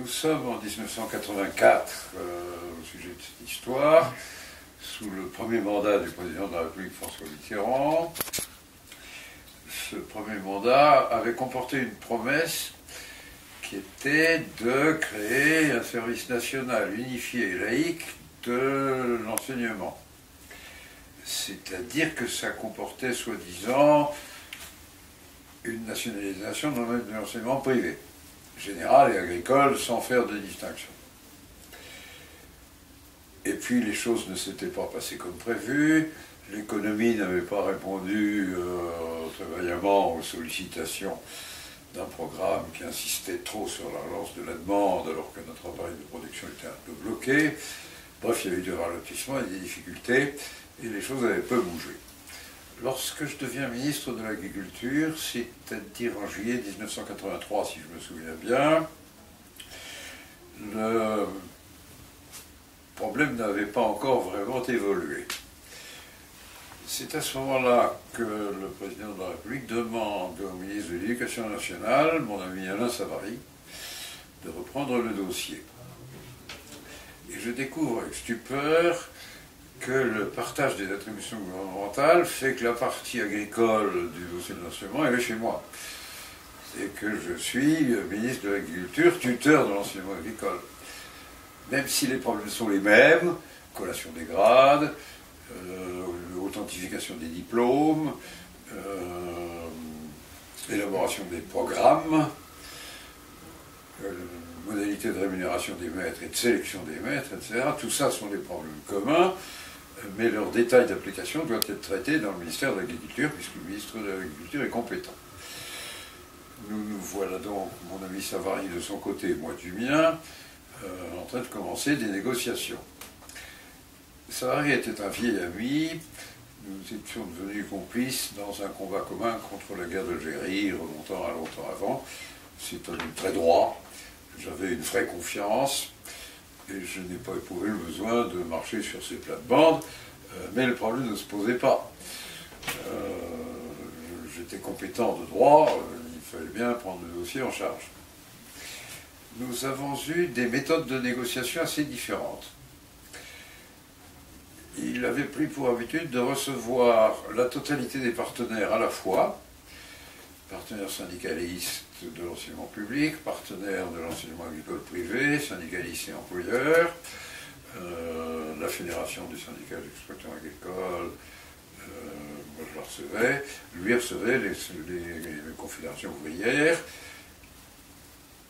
Nous sommes en 1984 au sujet de cette histoire, sous le premier mandat du président de la République François Mitterrand. Ce premier mandat avait comporté une promesse qui était de créer un service national unifié et laïque de l'enseignement. C'est-à-dire que ça comportait soi-disant une nationalisation de l'enseignement privé, général et agricole, sans faire de distinction. Et puis les choses ne s'étaient pas passées comme prévu, l'économie n'avait pas répondu très vaillamment aux sollicitations d'un programme qui insistait trop sur la relance de la demande alors que notre appareil de production était un peu bloqué. Bref, il y a eu du ralentissement et des difficultés, et les choses avaient peu bougé. Lorsque je deviens ministre de l'Agriculture, c'est-à-dire en juillet 1983, si je me souviens bien, le problème n'avait pas encore vraiment évolué. C'est à ce moment-là que le président de la République demande au ministre de l'Éducation nationale, mon ami Alain Savary, de reprendre le dossier. Et je découvre avec stupeur que le partage des attributions gouvernementales fait que la partie agricole du dossier de l'enseignement est chez moi. Et que je suis ministre de l'Agriculture, tuteur de l'enseignement agricole. Même si les problèmes sont les mêmes, collation des grades, authentification des diplômes, élaboration des programmes, modalité de rémunération des maîtres et de sélection des maîtres, etc. Tout ça sont des problèmes communs, mais leur détail d'application doit être traité dans le ministère de l'Agriculture, puisque le ministre de l'Agriculture est compétent. Nous voilà donc, mon ami Savary de son côté, moi du mien, en train de commencer des négociations. Savary était un vieil ami, nous étions devenus complices dans un combat commun contre la guerre d'Algérie, remontant à longtemps avant. C'est un homme très droit, j'avais une vraie confiance, et je n'ai pas éprouvé le besoin de marcher sur ses plates-bandes, mais le problème ne se posait pas. J'étais compétent de droit, il fallait bien prendre le dossier en charge. Nous avons eu des méthodes de négociation assez différentes. Il avait pris pour habitude de recevoir la totalité des partenaires à la fois, partenaires syndicalistes de l'enseignement public, partenaires de l'enseignement agricole privé, syndicalistes et employeurs, la fédération des syndicats d'exploitants agricoles, moi je le recevais, lui recevait les confédérations ouvrières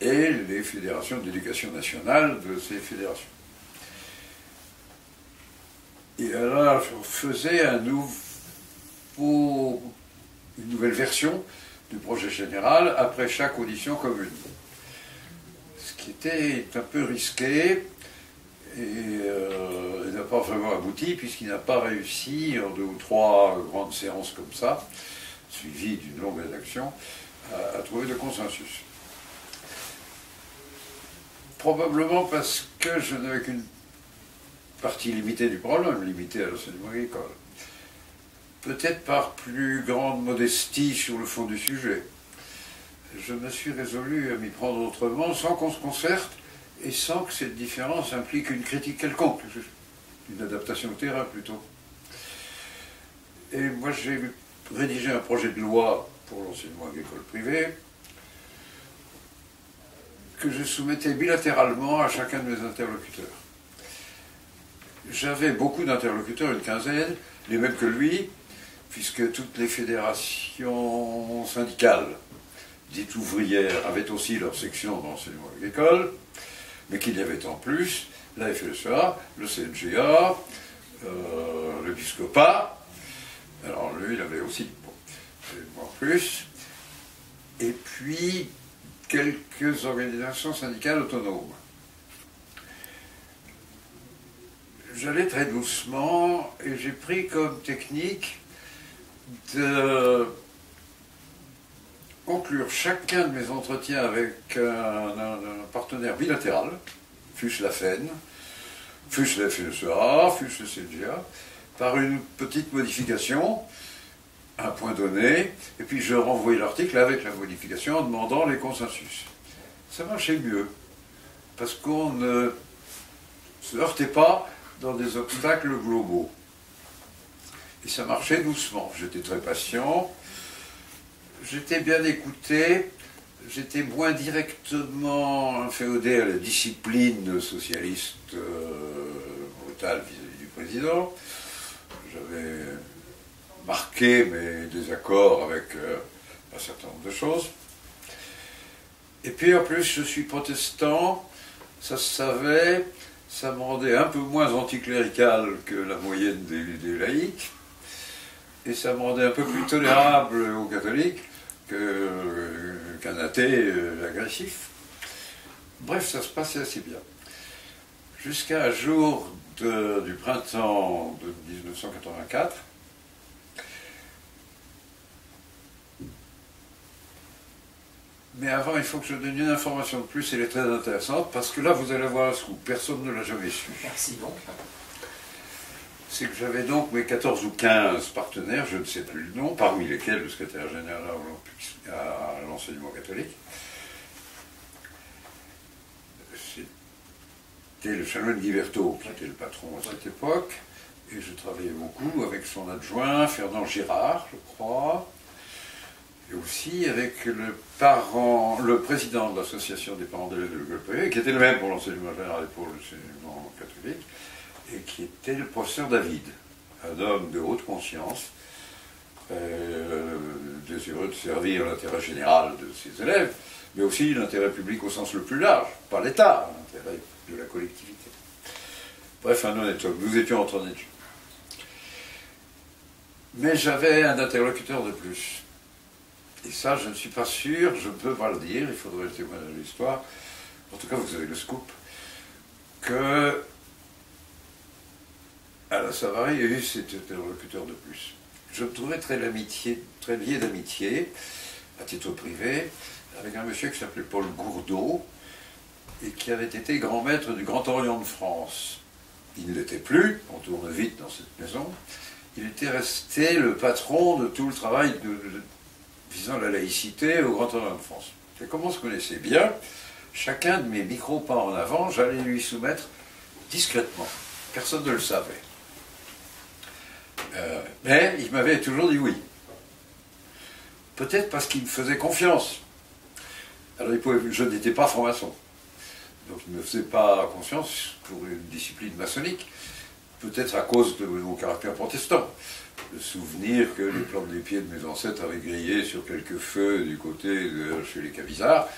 et les fédérations d'éducation nationale de ces fédérations. Et alors, je faisais une nouvelle version du projet général après chaque audition commune. Ce qui était un peu risqué et n'a pas vraiment abouti puisqu'il n'a pas réussi en 2 ou 3 grandes séances comme ça, suivies d'une longue rédaction, à trouver de consensus. Probablement parce que je n'avais qu'une partie limitée du problème, limitée à l'enseignement agricole. Peut-être par plus grande modestie sur le fond du sujet. Je me suis résolu à m'y prendre autrement, sans qu'on se concerte, et sans que cette différence implique une critique quelconque, une adaptation au terrain plutôt. Et moi j'ai rédigé un projet de loi pour l'enseignement agricole privé, que je soumettais bilatéralement à chacun de mes interlocuteurs. J'avais beaucoup d'interlocuteurs, une quinzaine, les mêmes que lui, puisque toutes les fédérations syndicales, dites ouvrières, avaient aussi leur section d'enseignement agricole, mais qu'il y avait en plus la FLSEA, le CNGA, l'épiscopat, alors lui il avait aussi, en plus, et puis quelques organisations syndicales autonomes. J'allais très doucement et j'ai pris comme technique de conclure chacun de mes entretiens avec un partenaire bilatéral, fût-ce la FEN, fût-ce la FLSEA, fût-ce le CNGA, par une petite modification, un point donné, et puis je renvoyais l'article avec la modification en demandant les consensus. Ça marchait mieux. parce qu'on ne se heurtait pas dans des obstacles globaux. Et ça marchait doucement. J'étais très patient, j'étais bien écouté, j'étais moins directement inféodé à la discipline socialiste brutale vis-à-vis du président. J'avais marqué mes désaccords avec un certain nombre de choses. Et puis en plus, je suis protestant, ça se savait, ça me rendait un peu moins anticlérical que la moyenne des laïcs, et ça me rendait un peu plus tolérable aux catholiques qu'un athée agressif. Bref, ça se passait assez bien. Jusqu'à un jour du printemps de 1984, mais avant, il faut que je donne une information de plus, elle est très intéressante, parce que là, vous allez voir un scoop, personne ne l'a jamais su. Merci donc. C'est que j'avais donc mes 14 ou 15 partenaires, je ne sais plus le nom, parmi lesquels le secrétaire général à l'enseignement catholique. C'était le chanoine Guiverteau qui était le patron à cette époque, et je travaillais beaucoup avec son adjoint, Fernand Girard, je crois, et aussi avec le président de l'association des parents d'élèves de l'école privée, qui était le même pour l'enseignement général et pour l'enseignement catholique, et qui était le professeur David, un homme de haute conscience, désireux de servir l'intérêt général de ses élèves, mais aussi l'intérêt public au sens le plus large, pas l'État, l'intérêt de la collectivité. Bref, un honnête homme. Nous étions entre en études. Mais j'avais un interlocuteur de plus. Et ça, je ne suis pas sûr, je ne peux pas le dire, il faudrait le témoigner de l'histoire. En tout cas, vous avez le scoop, que à la Savary, il y a eu cet interlocuteur de plus. Je me trouvais très lié d'amitié, à titre privé, avec un monsieur qui s'appelait Paul Gourdeau, et qui avait été grand maître du Grand Orient de France. Il ne l'était plus, on tourne vite dans cette maison. Il était resté le patron de tout le travail visant la laïcité au Grand Orient de France. Et comme on se connaissait bien, chacun de mes micro-pas en avant, j'allais lui soumettre discrètement. Personne ne le savait. Mais il m'avait toujours dit oui. Peut-être parce qu'il me faisait confiance. Alors je n'étais pas franc-maçon. Donc il ne me faisait pas confiance pour une discipline maçonnique. Peut-être à cause de mon caractère protestant. Le souvenir que les plantes des pieds de mes ancêtres avaient grillé sur quelques feux du côté de chez les Camisards,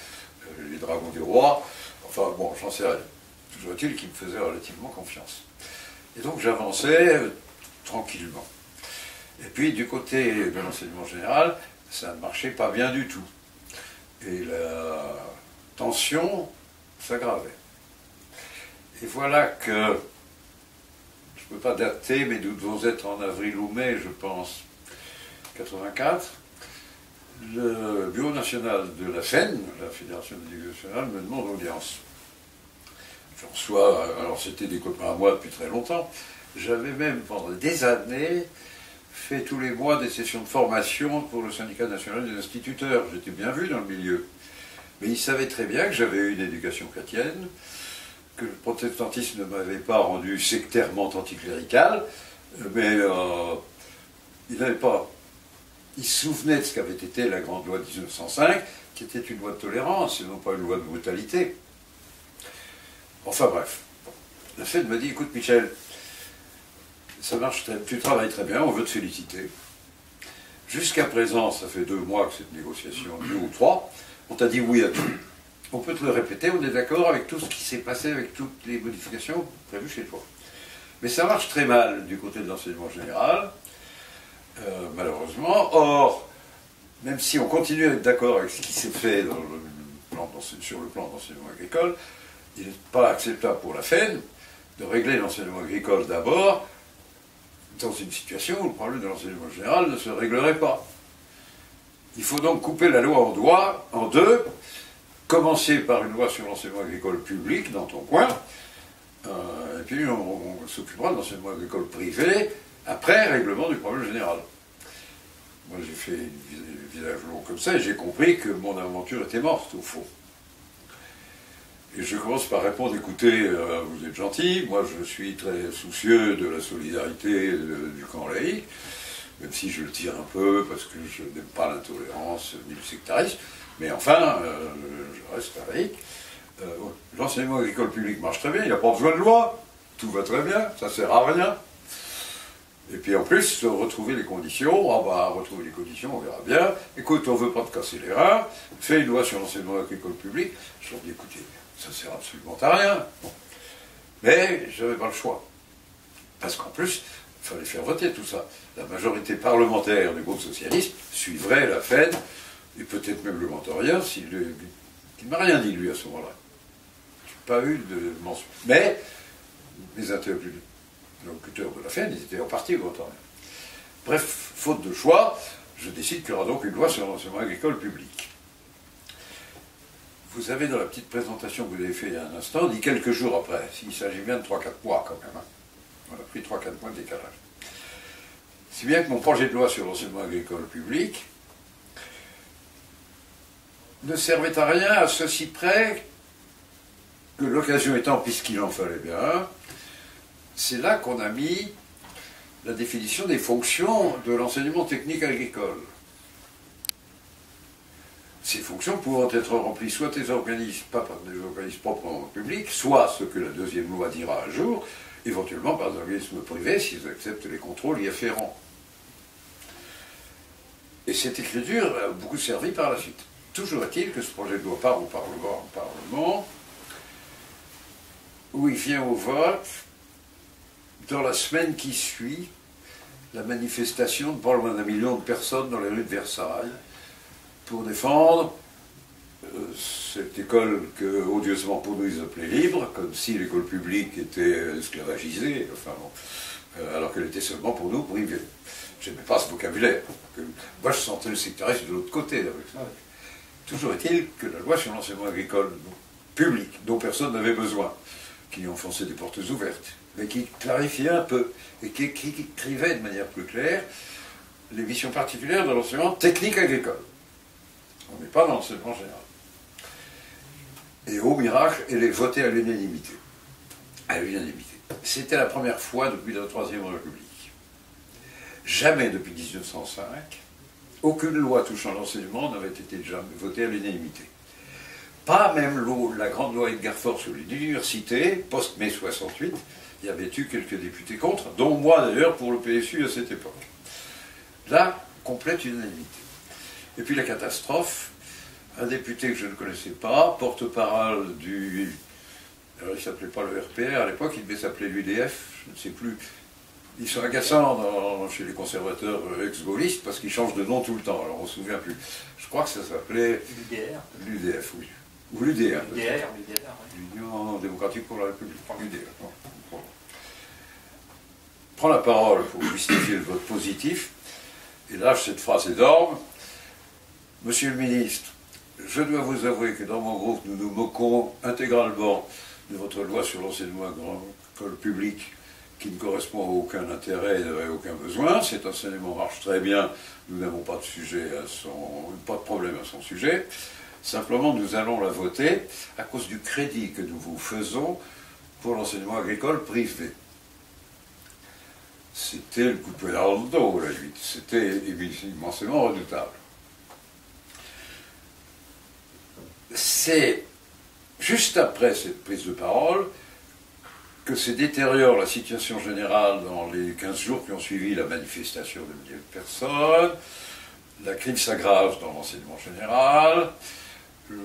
les dragons du roi. Enfin bon, j'en sais rien. Toujours est-il qu'il me faisait relativement confiance. Et donc j'avançais tranquillement. Et puis du côté de l'enseignement général, ça ne marchait pas bien du tout. Et la tension s'aggravait. Et voilà que, je ne peux pas dater, mais nous devons être en avril ou mai, je pense, 84, le Bureau national de la FEN, la Fédération d'éducation nationale, me demande audience. Je reçois, alors c'était des copains à moi depuis très longtemps, j'avais même pendant des années fait tous les mois des sessions de formation pour le syndicat national des instituteurs. J'étais bien vu dans le milieu. Mais ils savaient très bien que j'avais eu une éducation chrétienne, que le protestantisme ne m'avait pas rendu sectairement anticlérical, mais ils n'avaient pas. Ils se souvenaient de ce qu'avait été la grande loi de 1905, qui était une loi de tolérance et non pas une loi de brutalité. Enfin bref. La Fed me dit, écoute Michel, ça marche, tu travailles très bien, on veut te féliciter. Jusqu'à présent, ça fait 2 mois que cette négociation, 2 ou 3, on t'a dit oui à tout. On peut te le répéter, on est d'accord avec tout ce qui s'est passé, avec toutes les modifications prévues chez toi. Mais ça marche très mal du côté de l'enseignement général, malheureusement. Or, même si on continue à être d'accord avec ce qui s'est fait sur le plan d'enseignement agricole, il n'est pas acceptable pour la FEN de régler l'enseignement agricole d'abord dans une situation où le problème de l'enseignement général ne se réglerait pas. Il faut donc couper la loi en deux, commencer par une loi sur l'enseignement agricole public dans ton coin, et puis on s'occupera de l'enseignement agricole privé après règlement du problème général. Moi j'ai fait un visage long comme ça et j'ai compris que mon aventure était morte au fond. Et je commence par répondre, écoutez, vous êtes gentil, moi je suis très soucieux de la solidarité du camp laïque, même si je le tire un peu parce que je n'aime pas l'intolérance ni le sectarisme, mais enfin, je reste un laïque. L'enseignement agricole public marche très bien, il n'y a pas besoin de loi, tout va très bien, ça sert à rien. Et puis en plus, retrouver les conditions, on va retrouver les conditions, on verra bien. Écoute, on ne veut pas te casser les reins, fais une loi sur l'enseignement agricole public. Je leur dis, écoutez, ça ne sert absolument à rien. Bon. Mais je n'avais pas le choix. Parce qu'en plus, il fallait faire voter tout ça. La majorité parlementaire du groupe socialiste suivrait la FED, et peut-être même le mentorien, qui ne m'a rien dit, lui, à ce moment-là. Je n'ai pas eu de mention. Mais les interlocuteurs de la FED, ils étaient en partie mentorien. Bref, faute de choix, je décide qu'il y aura donc une loi sur l'enseignement agricole public. Vous avez dans la petite présentation que vous avez faite il y a un instant, dit quelques jours après. Il s'agit bien de 3-4 mois quand même. Hein. On a pris 3-4 mois de décalage. Si bien que mon projet de loi sur l'enseignement agricole public ne servait à rien à ceci près que l'occasion étant, puisqu'il en fallait bien, c'est là qu'on a mis la définition des fonctions de l'enseignement technique agricole. Ces fonctions pouvant être remplies soit des organismes, pas par des organismes proprement publics, soit ce que la deuxième loi dira un jour, éventuellement par des organismes privés s'ils acceptent les contrôles y afférents. Et cette écriture a beaucoup servi par la suite. Toujours est-il que ce projet de loi part au Parlement, où il vient au vote dans la semaine qui suit la manifestation de pas loin d'1 million de personnes dans les rues de Versailles pour défendre cette école que, odieusement pour nous, ils appelaient libre, comme si l'école publique était esclavagisée, enfin bon, alors qu'elle était seulement pour nous privée. Je n'aimais pas ce vocabulaire. Moi, je sentais le sectarisme de l'autre côté avec ça. Toujours est-il que la loi sur l'enseignement agricole public, dont personne n'avait besoin, qui enfonçait des portes ouvertes, mais qui clarifiait un peu, et qui écrivait de manière plus claire les missions particulières de l'enseignement technique agricole. On n'est pas dans l'enseignement général. Et au miracle, elle est votée à l'unanimité. À l'unanimité. C'était la première fois depuis la Troisième République. Jamais depuis 1905, aucune loi touchant l'enseignement n'avait été déjà votée à l'unanimité. Pas même la grande loi Edgar Faure sur l'université, post-mai 68, il y avait eu quelques députés contre, dont moi d'ailleurs pour le PSU à cette époque. Là, complète unanimité. Et puis la catastrophe, un député que je ne connaissais pas, porte-parole du... Alors il ne s'appelait pas le RPR à l'époque, il devait s'appeler l'UDF, je ne sais plus. Ils sont agaçants chez les conservateurs ex-gaullistes parce qu'ils changent de nom tout le temps, alors on ne se souvient plus. Je crois que ça s'appelait... L'UDR. L'UDF, oui. Ou l'UDR. L'Union démocratique pour la République. L'UDR. Prends la parole pour justifier le vote positif et lâche cette phrase énorme. Monsieur le ministre, je dois vous avouer que dans mon groupe, nous nous moquons intégralement de votre loi sur l'enseignement agricole public qui ne correspond à aucun intérêt et à aucun besoin. Cet enseignement marche très bien, nous n'avons pas de problème à son sujet. Simplement, nous allons la voter à cause du crédit que nous vous faisons pour l'enseignement agricole privé. C'était le coup de poing dans le dos, la limite. C'était immensément redoutable. C'est juste après cette prise de parole que se détériore la situation générale dans les 15 jours qui ont suivi la manifestation de milliers de personnes. La crise s'aggrave dans l'enseignement général. Il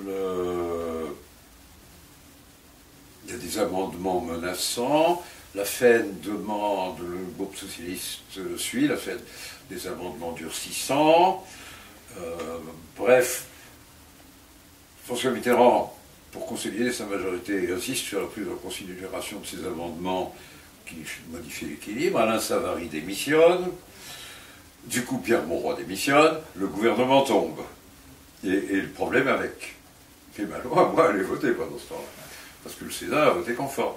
y a des amendements menaçants. La FED demande, le groupe socialiste suit, la FED des amendements durcissants. Bref, François Mitterrand, pour consolider sa majorité, insiste sur la prise en considération de ces amendements qui modifient l'équilibre. Alain Savary démissionne. Du coup, Pierre Mauroy démissionne. Le gouvernement tombe. Et le problème avec. Et ma loi, moi, elle est votée pendant ce temps-là. Parce que le Sénat a voté conforme.